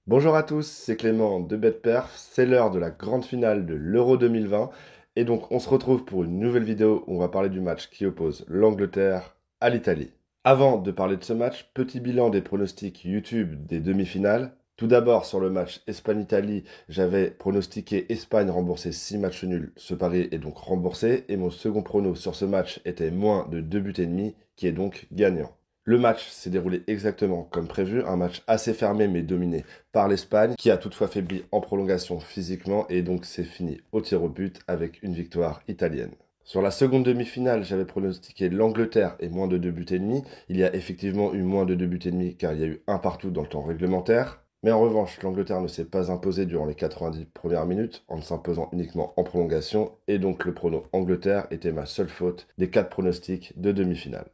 Bonjour à tous, c'est Clément de BetPerf, c'est l'heure de la grande finale de l'Euro 2020 et donc on se retrouve pour une nouvelle vidéo où on va parler du match qui oppose l'Angleterre à l'Italie. Avant de parler de ce match, petit bilan des pronostics YouTube des demi-finales. Tout d'abord sur le match Espagne-Italie, j'avais pronostiqué Espagne rembourser 6 matchs nuls, ce pari est donc remboursé et mon second prono sur ce match était moins de 2 buts et demi qui est donc gagnant. Le match s'est déroulé exactement comme prévu, un match assez fermé mais dominé par l'Espagne, qui a toutefois faibli en prolongation physiquement et donc c'est fini au tir au but avec une victoire italienne. Sur la seconde demi-finale, j'avais pronostiqué l'Angleterre et moins de 2 buts et demi. Il y a effectivement eu moins de 2 buts et demi car il y a eu un partout dans le temps réglementaire. Mais en revanche, l'Angleterre ne s'est pas imposée durant les 90 premières minutes en ne s'imposant uniquement en prolongation et donc le prono Angleterre était ma seule faute des 4 pronostics de demi-finale.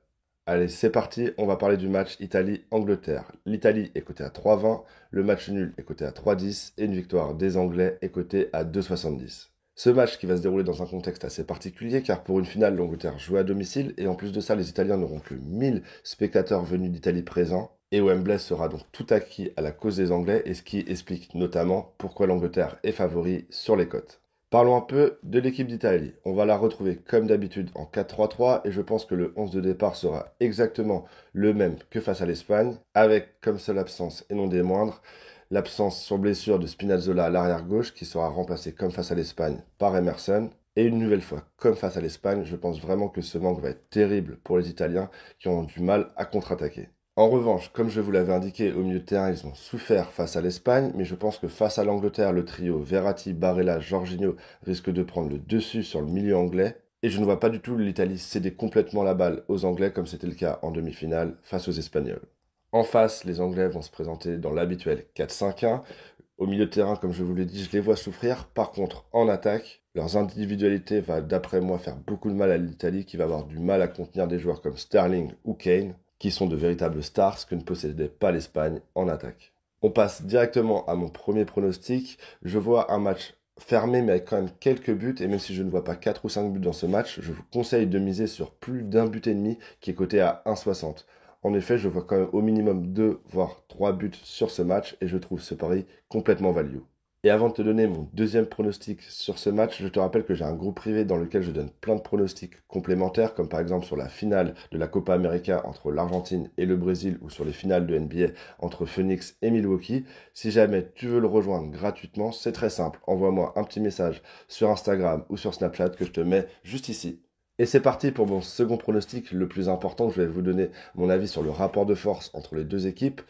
Allez, c'est parti, on va parler du match Italie-Angleterre. L'Italie est cotée à 3,20, le match nul est coté à 3,10 et une victoire des Anglais est cotée à 2,70. Ce match qui va se dérouler dans un contexte assez particulier car pour une finale, l'Angleterre joue à domicile et en plus de ça, les Italiens n'auront que 1000 spectateurs venus d'Italie présents et Wembley sera donc tout acquis à la cause des Anglais et ce qui explique notamment pourquoi l'Angleterre est favori sur les cotes. Parlons un peu de l'équipe d'Italie. On va la retrouver comme d'habitude en 4-3-3 et je pense que le 11 de départ sera exactement le même que face à l'Espagne, avec comme seule absence et non des moindres, l'absence sur blessure de Spinazzola à l'arrière gauche qui sera remplacé comme face à l'Espagne par Emerson. Et une nouvelle fois, comme face à l'Espagne, je pense vraiment que ce manque va être terrible pour les Italiens qui ont du mal à contre-attaquer. En revanche, comme je vous l'avais indiqué, au milieu de terrain, ils ont souffert face à l'Espagne, mais je pense que face à l'Angleterre, le trio Verratti, Barella, Jorginho risque de prendre le dessus sur le milieu anglais. Et je ne vois pas du tout l'Italie céder complètement la balle aux Anglais comme c'était le cas en demi-finale face aux Espagnols. En face, les Anglais vont se présenter dans l'habituel 4-5-1. Au milieu de terrain, comme je vous l'ai dit, je les vois souffrir. Par contre, en attaque, leurs individualités va d'après moi faire beaucoup de mal à l'Italie qui va avoir du mal à contenir des joueurs comme Sterling ou Kane qui sont de véritables stars, ce que ne possédait pas l'Espagne en attaque. On passe directement à mon premier pronostic. Je vois un match fermé mais avec quand même quelques buts et même si je ne vois pas 4 ou 5 buts dans ce match, je vous conseille de miser sur plus d'un but et demi qui est coté à 1,60. En effet, je vois quand même au minimum 2 voire 3 buts sur ce match et je trouve ce pari complètement value. Et avant de te donner mon deuxième pronostic sur ce match, je te rappelle que j'ai un groupe privé dans lequel je donne plein de pronostics complémentaires, comme par exemple sur la finale de la Copa América entre l'Argentine et le Brésil, ou sur les finales de NBA entre Phoenix et Milwaukee. Si jamais tu veux le rejoindre gratuitement, c'est très simple. Envoie-moi un petit message sur Instagram ou sur Snapchat que je te mets juste ici. Et c'est parti pour mon second pronostic, le plus important. Je vais vous donner mon avis sur le rapport de force entre les deux équipes.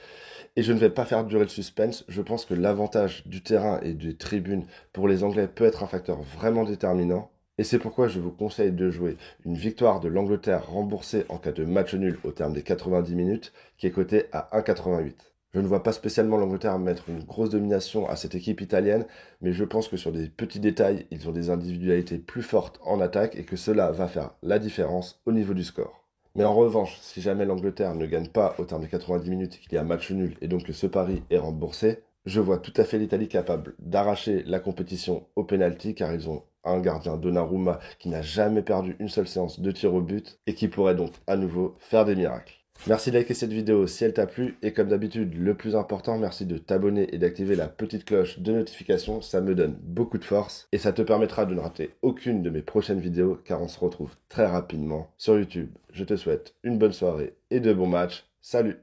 Et je ne vais pas faire durer le suspense. Je pense que l'avantage du terrain et des tribunes pour les Anglais peut être un facteur vraiment déterminant. Et c'est pourquoi je vous conseille de jouer une victoire de l'Angleterre remboursée en cas de match nul au terme des 90 minutes, qui est coté à 1,88. Je ne vois pas spécialement l'Angleterre mettre une grosse domination à cette équipe italienne, mais je pense que sur des petits détails, ils ont des individualités plus fortes en attaque et que cela va faire la différence au niveau du score. Mais en revanche, si jamais l'Angleterre ne gagne pas au terme des 90 minutes et qu'il y a un match nul et donc que ce pari est remboursé, je vois tout à fait l'Italie capable d'arracher la compétition au penalty car ils ont un gardien Donnarumma qui n'a jamais perdu une seule séance de tir au but et qui pourrait donc à nouveau faire des miracles. Merci de liker cette vidéo si elle t'a plu et comme d'habitude, le plus important, merci de t'abonner et d'activer la petite cloche de notification, ça me donne beaucoup de force et ça te permettra de ne rater aucune de mes prochaines vidéos car on se retrouve très rapidement sur YouTube. Je te souhaite une bonne soirée et de bons matchs. Salut!